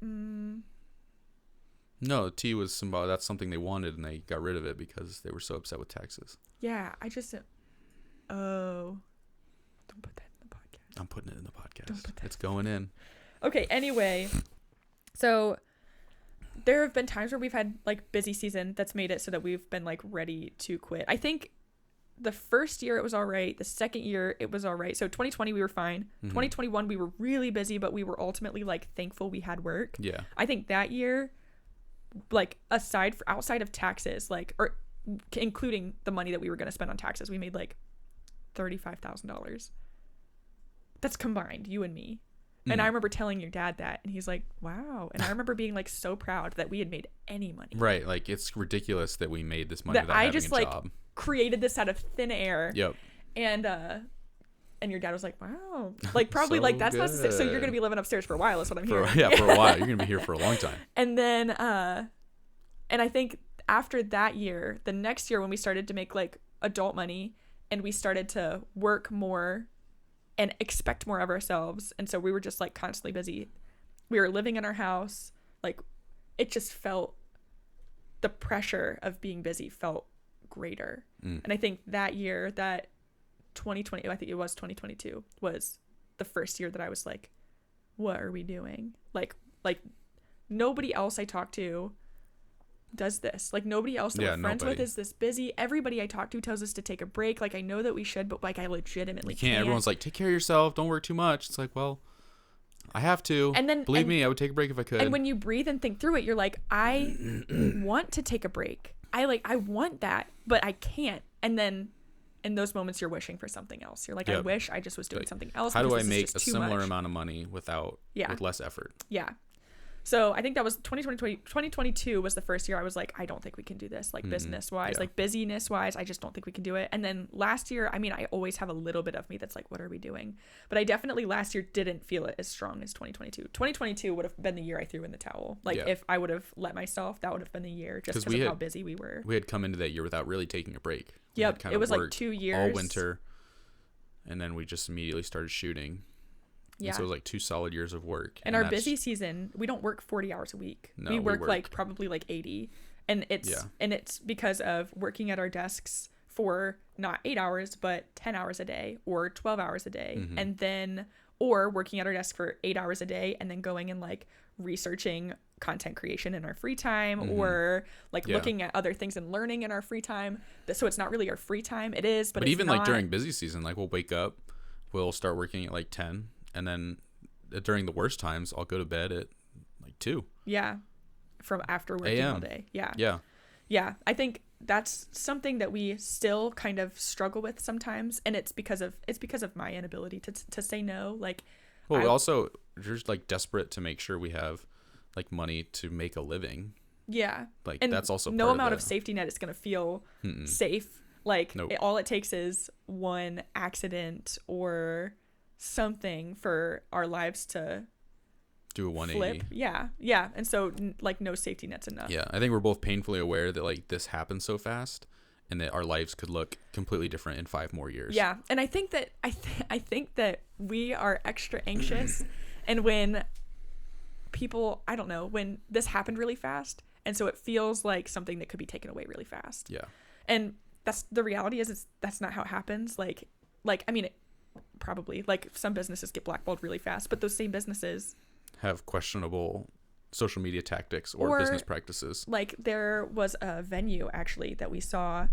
No, tea was that's something they wanted, and they got rid of it because they were so upset with taxes. Yeah, Oh. Don't put that in the podcast. I'm putting it in the podcast. Don't put that. It's going in. Okay, anyway. So there have been times where we've had like busy season that's made it so that we've been like ready to quit. I think the first year it was all right. The second year it was all right. So 2020 we were fine. 2021 we were really busy, but we were ultimately like thankful we had work. Yeah. I think that year, like outside of taxes, like, or including the money that we were going to spend on taxes, we made like $35,000. That's combined, you and me. And I remember telling your dad that, and he's like, wow. And I remember being like so proud that we had made any money. Right. Like, it's ridiculous that we made this money that without I having just a like job. Created this out of thin air. Yep. And your dad was like, wow. Like, probably So like, that's not, so you're good. going to be living upstairs for a while is what I'm hearing. For a while. You're going to be here for a long time. And then, and I think after that year, the next year when we started to make like adult money and we started to work more and expect more of ourselves, and so we were just like constantly busy. We were living in our house. Like, it just felt, the pressure of being busy felt greater. And I think that year, that 2020, I think it was 2022, was the first year that I was like, what are we doing? Like nobody else I talk to does this. Like, nobody else that we're friends with is this busy. Everybody I talk to tells us to take a break. Like, I know that we should, but like, I legitimately can't. Everyone's like, take care of yourself, don't work too much. It's like, well, I have to. And then believe me, I would take a break if I could. And when you breathe and think through it, you're like, I want to take a break. I want that, but I can't. And then in those moments, you're wishing for something else. You're like, I wish I just was doing something else. How do I make a similar amount of money with less effort? Yeah. So I think that was 2022 was the first year I was like, I don't think we can do this, like business wise, like busyness wise. I just don't think we can do it. And then last year, I mean, I always have a little bit of me that's like, what are we doing? But I definitely last year didn't feel it as strong as 2022. 2022 would have been the year I threw in the towel. Like, if I would have let myself, that would have been the year, just because of how busy we were. We had come into that year without really taking a break. Yep. It was like 2 years. All winter. And then we just immediately started shooting. Yeah. And so it was like 2 solid years of work. And our busy season, we don't work 40 hours a week. No, we work like probably like 80. And it's because of working at our desks for not 8 hours, but 10 hours a day or 12 hours a day. And then, or working at our desk for 8 hours a day and then going and like researching content creation in our free time or like looking at other things and learning in our free time. So it's not really our free time. It is, but it's even not. Like during busy season, like we'll wake up, we'll start working at like 10. And then during the worst times, I'll go to bed at like 2. Yeah. From after working all day. Yeah. Yeah. Yeah. I think that's something that we still kind of struggle with sometimes. And it's because of my inability to say no. Like, well, we also just like desperate to make sure we have like money to make a living. Yeah. Like, and that's also no amount of safety net is going to feel safe. Like, all it takes is one accident or something for our lives to do a 180. Flip. Yeah. And so like no safety nets enough. Yeah. I think we're both painfully aware that like this happens so fast and that our lives could look completely different in 5 more years. Yeah. And I think that I think that we are extra anxious and when people, I don't know, when this happened really fast and so it feels like something that could be taken away really fast. Yeah. And that's the reality is that's not how it happens. Like I mean, probably like some businesses get blackballed really fast, but those same businesses have questionable social media tactics or business practices. Like there was a venue actually that we saw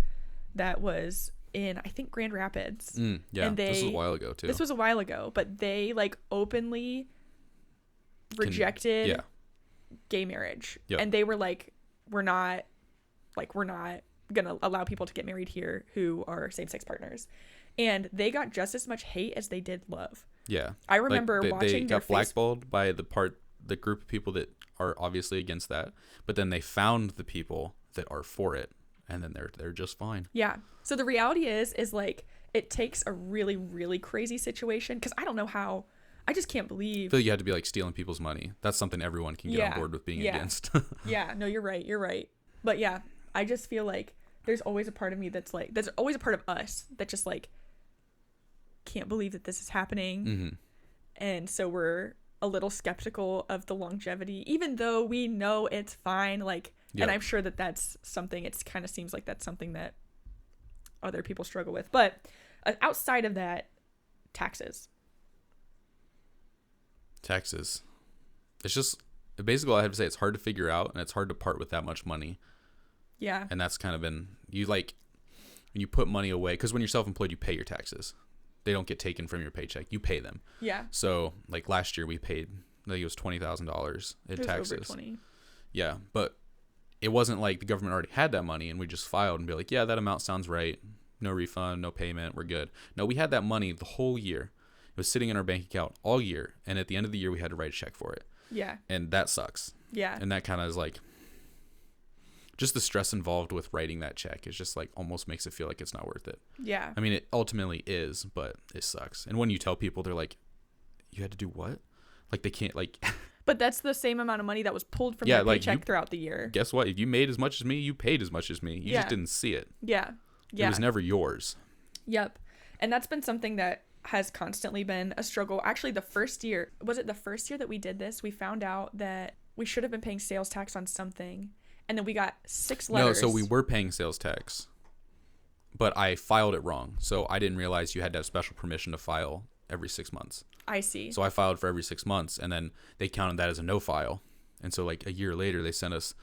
that was in, I think, Grand Rapids. Yeah, and this was a while ago too. This was a while ago, but they like openly rejected gay marriage. Yep. And they were like, we're not gonna allow people to get married here who are same-sex partners. And they got just as much hate as they did love. Yeah. I remember watching they got blackballed by the group of people that are obviously against that, but then they found the people that are for it, and then they're just fine. Yeah. So the reality is like it takes a really, really crazy situation, because I don't know how, I just can't believe. I feel like you had to be like stealing people's money. That's something everyone can get on board with being against. Yeah. No, you're right. But yeah, I just feel like there's always a part of me that's like, there's always a part of us that just like can't believe that this is happening. And so we're a little skeptical of the longevity, even though we know it's fine. Like, and I'm sure that that's something, it's kind of seems like that's something that other people struggle with. But Outside of that, taxes. It's just basically all I have to say. It's hard to figure out, and it's hard to part with that much money. Yeah. And that's kind of been, when you put money away, because when you're self-employed, you pay your taxes. They don't get taken from your paycheck. You pay them. Yeah. So like last year we paid, I think it was $20,000 in taxes. Over 20. Yeah. But it wasn't like the government already had that money and we just filed and be like, yeah, that amount sounds right. No refund, no payment. We're good. No, we had that money the whole year. It was sitting in our bank account all year. And at the end of the year, we had to write a check for it. Yeah. And that sucks. Yeah. And that kind of is like, just the stress involved with writing that check is just like almost makes it feel like it's not worth it. Yeah. I mean, it ultimately is, but it sucks. And when you tell people, they're like, you had to do what? Like they can't like. But that's the same amount of money that was pulled from your paycheck throughout the year. Guess what? If you made as much as me, you paid as much as me. You just didn't see it. Yeah. Yeah. It was never yours. Yep. And that's been something that has constantly been a struggle. Actually, the first year that we did this, we found out that we should have been paying sales tax on something. And then we got 6 letters. No, so we were paying sales tax, but I filed it wrong. So I didn't realize you had to have special permission to file every 6 months. I see. So I filed for every 6 months, and then they counted that as a no file. And so like a year later, they sent us,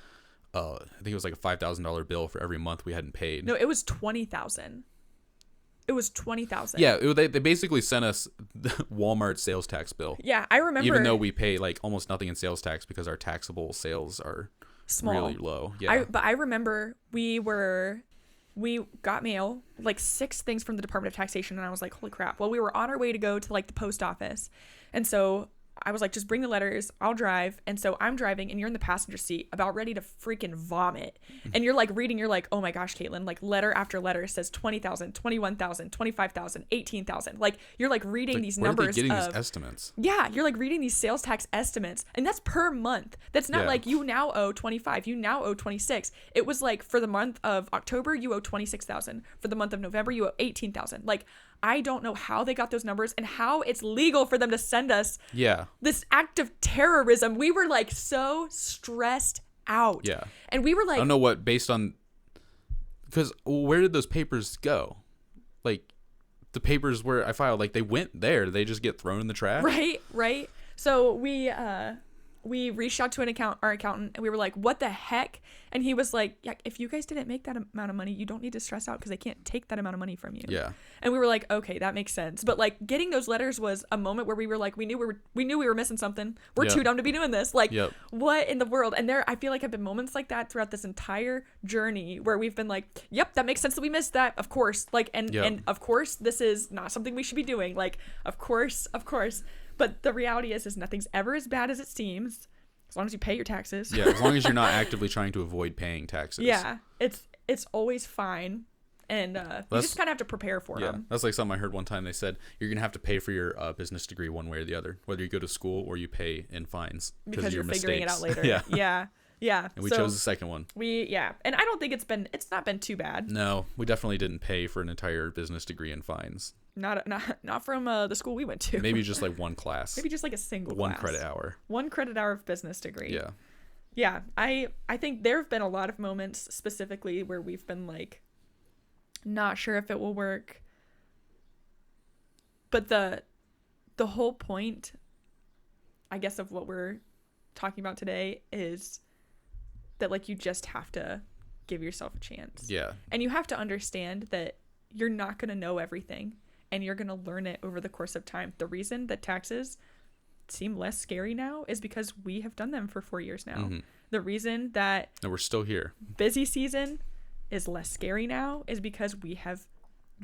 I think it was like a $5,000 bill for every month we hadn't paid. No, it was $20,000. It was $20,000. Yeah, they basically sent us the Walmart sales tax bill. Yeah, I remember. Even though we pay like almost nothing in sales tax because our taxable sales are small, really low. Yeah. But I remember we got mail, like 6 things from the Department of Taxation, and I was like, holy crap. Well, we were on our way to go to like the post office, and so I was like, just bring the letters, I'll drive. And so I'm driving and you're in the passenger seat about ready to freaking vomit. And you're like reading, you're like, oh my gosh, Caitlin, like letter after letter says 20,000, 21,000, 25,000, 18,000. Like you're like reading like, these where numbers. Are they getting these estimates? Yeah. You're like reading these sales tax estimates, and that's per month. That's not like you now owe 25, you now owe 26. It was like for the month of October, you owe 26,000. For the month of November, you owe 18,000. Like, I don't know how they got those numbers and how it's legal for them to send us this act of terrorism. We were like so stressed out. Yeah. And we were like, I don't know what, based on, because where did those papers go? Like the papers where I filed, like they went there. Did they just get thrown in the trash? Right. So we reached out to our accountant, and we were like, what the heck? And he was like, yeah, if you guys didn't make that amount of money, you don't need to stress out because they can't take that amount of money from you. Yeah. And we were like, okay, that makes sense. But like getting those letters was a moment where we were like, we knew we were missing something. We're too dumb to be doing this. Like, what in the world? And I feel like have been moments like that throughout this entire journey where we've been like, yep, that makes sense that we missed that. Of course. Like, and of course, this is not something we should be doing. Like, of course. But the reality is nothing's ever as bad as it seems. As long as you pay your taxes. Yeah, as long as you're not actively trying to avoid paying taxes. Yeah, it's always fine. And you just kind of have to prepare for them. That's like something I heard one time. They said you're going to have to pay for your business degree one way or the other, whether you go to school or you pay in fines. Because you're mistakes. figuring it out later. Yeah. And we chose the second one. And I don't think it's not been too bad. No, we definitely didn't pay for an entire business degree in fines. Not from the school we went to. Maybe just like one class. Maybe just like a single one class. credit hour. 1 credit hour of business degree. Yeah. Yeah. I think there have been a lot of moments specifically where we've been like, not sure if it will work. But the whole point, I guess, of what we're talking about today is that like you just have to give yourself a chance. Yeah. And you have to understand that you're not going to know everything, and you're going to learn it over the course of time. The reason that taxes seem less scary now is because we have done them for 4 years now. Mm-hmm. The reason that we're still here, busy season is less scary now is because we have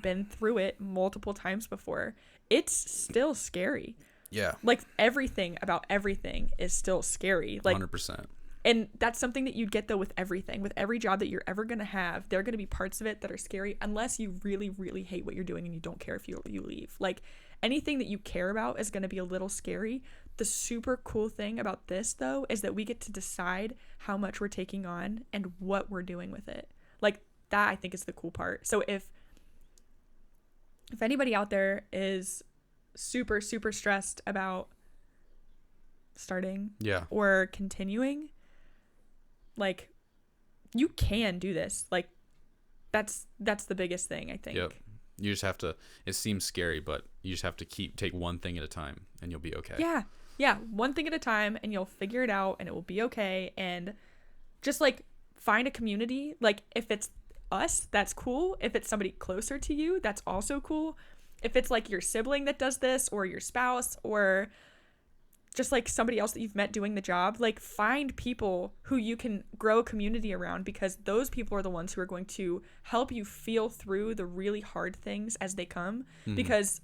been through it multiple times before. It's still scary. Yeah. Like everything about everything is still scary. Like 100%. And that's something that you'd get though with everything. With every job that you're ever going to have, there are going to be parts of it that are scary unless you really, really hate what you're doing and you don't care if you leave. Like anything that you care about is going to be a little scary. The super cool thing about this though is that we get to decide how much we're taking on and what we're doing with it. Like that I think is the cool part. So if anybody out there is super, super stressed about starting or continuing, like you can do this. Like that's the biggest thing, I think. Yep. You just have to, it seems scary, but you just have to take one thing at a time and you'll be okay. Yeah, one thing at a time, and you'll figure it out, and it will be okay. And just like find a community. Like if it's us, that's cool. If it's somebody closer to you, that's also cool. If it's like your sibling that does this, or your spouse, or just like somebody else that you've met doing the job, like find people who you can grow a community around, because those people are the ones who are going to help you feel through the really hard things as they come. Because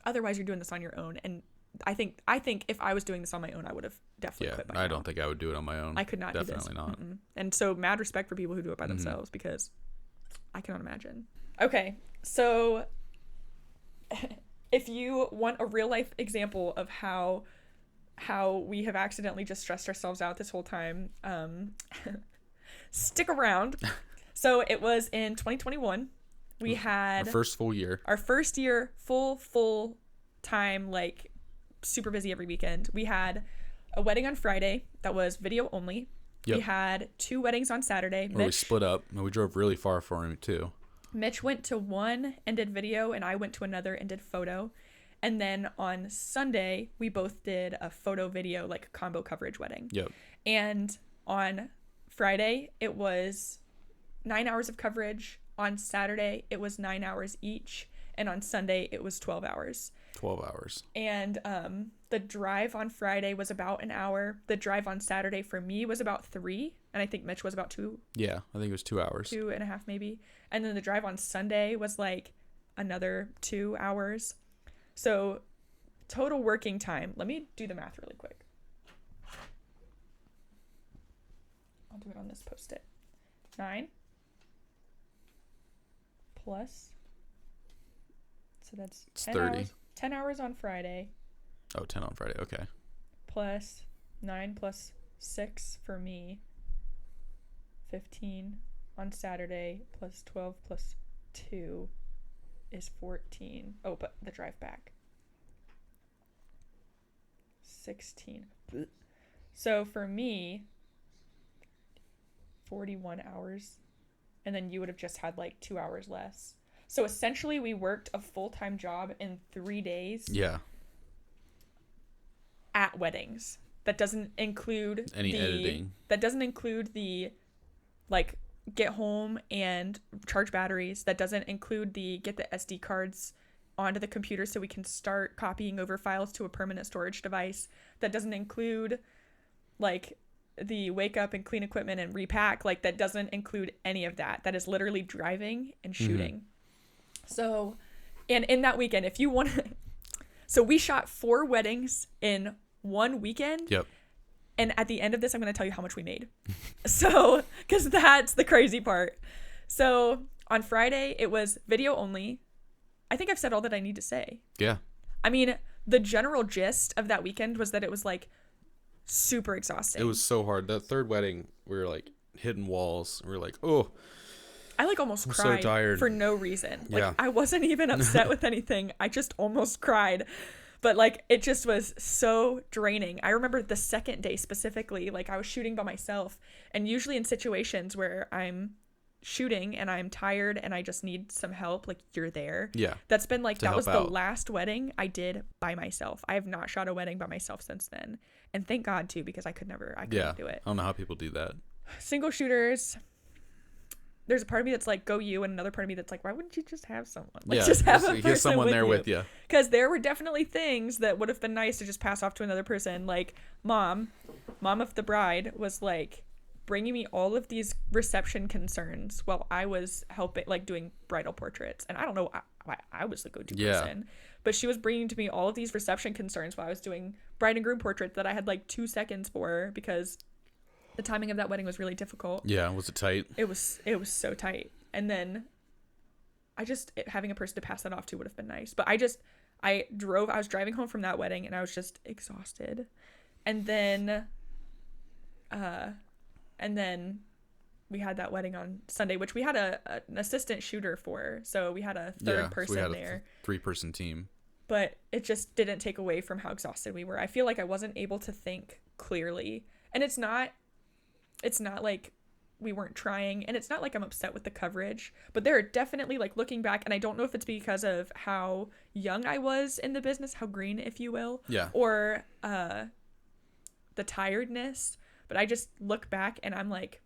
otherwise you're doing this on your own. And I think if I was doing this on my own, I would have definitely quit by now. I don't think I would do it on my own. I could not do this. Definitely not. And so mad respect for people who do it by themselves, because I cannot imagine. Okay, so if you want a real life example of how we have accidentally just stressed ourselves out this whole time, stick around. So it was in 2021. We had our first full year. Our first year, full time, like super busy every weekend. We had a wedding on Friday that was video only. Yep. We had 2 weddings on Saturday. We split up, and we drove really far for him too. Mitch went to one and did video, and I went to another and did photo. And then on Sunday, we both did a photo video, like combo coverage wedding. Yep. And on Friday, it was 9 hours of coverage. On Saturday, it was 9 hours each. And on Sunday, it was 12 hours. 12 hours. And the drive on Friday was about an hour. The drive on Saturday for me was about 3. And I think Mitch was about 2. Yeah, I think it was 2 hours. 2.5 maybe. And then the drive on Sunday was like another 2 hours. So total working time. Let me do the math really quick. I'll do it on this Post-it. 9 plus. So that's 10 30. hours. 10 hours on Friday. Oh, 10 on Friday. Okay. Plus 9 plus 6 for me. 15 on Saturday plus 12 plus 2 is 14. Oh, but the drive back. 16. So for me, 41 hours. And then you would have just had like 2 hours less. So essentially we worked a full-time job in 3 days. Yeah. At weddings. That doesn't include any editing. That doesn't include the like get home and charge batteries. That doesn't include the get the SD cards onto the computer so we can start copying over files to a permanent storage device. That doesn't include like the wake up and clean equipment and repack. Like that doesn't include any of that. That is literally driving and shooting. So, and in that weekend, if you want to, so we shot 4 weddings in one weekend. Yep. And at the end of this, I'm going to tell you how much we made. So, because that's the crazy part. So on Friday, it was video only. I think I've said all that I need to say. Yeah. I mean, the general gist of that weekend was that it was like super exhausting. It was so hard. That third wedding, we were like hitting walls. We were like, oh. I like almost cried so for no reason. Like yeah. I wasn't even upset with anything. I just almost cried. But like it just was so draining. I remember the second day specifically, like I was shooting by myself, and usually in situations where I'm shooting and I'm tired and I just need some help, like you're there. Yeah. That's been like that was the out. last wedding I did by myself. I have not shot a wedding by myself since then. And thank God too, because I couldn't do it. I don't know how people do that. Single shooters. There's a part of me that's like, go you, and another part of me that's like, why wouldn't you just have someone? Like, just have a person get someone with there you. with you. Because there were definitely things that would have been nice to just pass off to another person. Like, mom of the bride was like bringing me all of these reception concerns while I was helping, like doing bridal portraits. And I don't know why I was the go-to person. But she was bringing to me all of these reception concerns while I was doing bride and groom portraits that I had like 2 seconds for, because the timing of that wedding was really difficult. Yeah, was it tight? It was so tight. And then having a person to pass that off to would have been nice. But I was driving home from that wedding and I was just exhausted. And then we had that wedding on Sunday, which we had an assistant shooter for. So we had a third person we had there. A 3-person team. But it just didn't take away from how exhausted we were. I feel like I wasn't able to think clearly. And it's not like we weren't trying. And it's not like I'm upset with the coverage, but there are definitely, like, looking back, and I don't know if it's because of how young I was in the business, how green, if you will, Yeah. or the tiredness, but I just look back and I'm like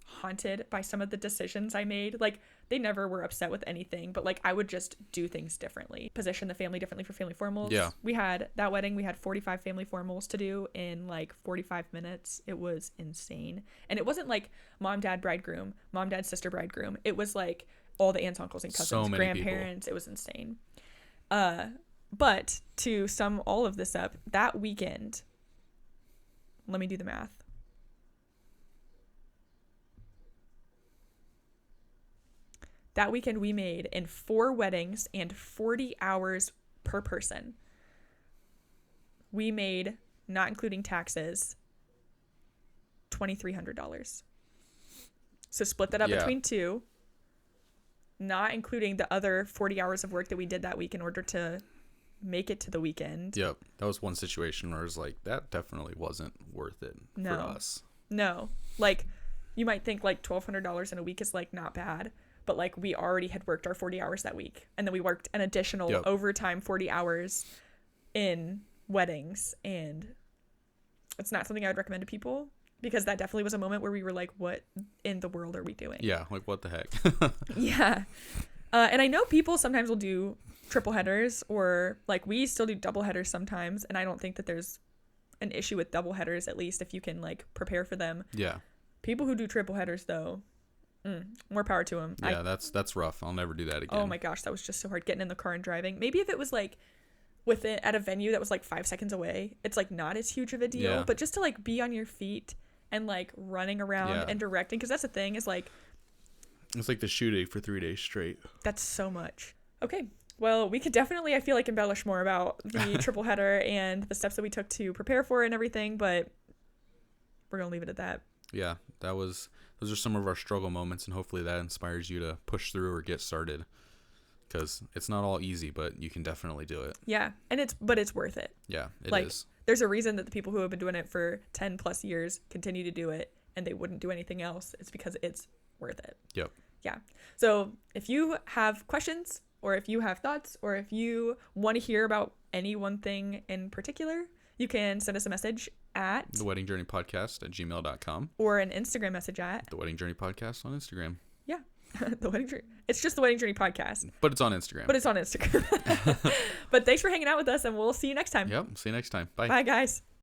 haunted by some of the decisions I made. Like, they never were upset with anything, but like I would just do things differently, position the family differently for family formals. Yeah. We had that wedding, we had 45 family formals to do in like 45 minutes. It was insane. And it wasn't like mom, dad, bridegroom, mom, dad, sister, bridegroom. It was like all the aunts, uncles, and cousins, So many grandparents. People. It was insane. But to sum all of this up, that weekend, let me do the math. That weekend we made in 4 weddings and 40 hours per person. We made, not including taxes, $2,300. So split that up between 2, not including the other 40 hours of work that we did that week in order to make it to the weekend. Yep. That was one situation where it was like, that definitely wasn't worth it for us. No. Like, you might think like $1,200 in a week is like not bad, but like we already had worked our 40 hours that week, and then we worked an additional overtime 40 hours in weddings, and it's not something I would recommend to people, because that definitely was a moment where we were like, what in the world are we doing? Yeah, like what the heck? Yeah. And I know people sometimes will do triple headers, or like we still do double headers sometimes, and I don't think that there's an issue with double headers, at least if you can like prepare for them. Yeah. People who do triple headers though, more power to them. Yeah, that's rough. I'll never do that again. Oh my gosh, that was just so hard, getting in the car and driving. Maybe if it was like at a venue that was like 5 seconds away, it's like not as huge of a deal, but just to like be on your feet and like running around and directing, because that's the thing, is like it's like the shooting for 3 days straight. That's so much. Okay, well, we could definitely, I feel like, embellish more about the triple header and the steps that we took to prepare for it and everything, but we're gonna leave it at that. Yeah, those are some of our struggle moments, and hopefully that inspires you to push through or get started, because it's not all easy, but you can definitely do it. Yeah, and it's worth it. Yeah, it like, is. There's a reason that the people who have been doing it for 10 plus years continue to do it, and they wouldn't do anything else. It's because it's worth it. Yep. Yeah. So if you have questions, or if you have thoughts, or if you want to hear about any one thing in particular, you can send us a message at theweddingjourneypodcast@gmail.com, or an Instagram message at The Wedding Journey Podcast on Instagram. Yeah. The Wedding Journey. It's just The Wedding Journey Podcast. But it's on Instagram. But thanks for hanging out with us, and we'll see you next time. Yep. See you next time. Bye. Bye, guys.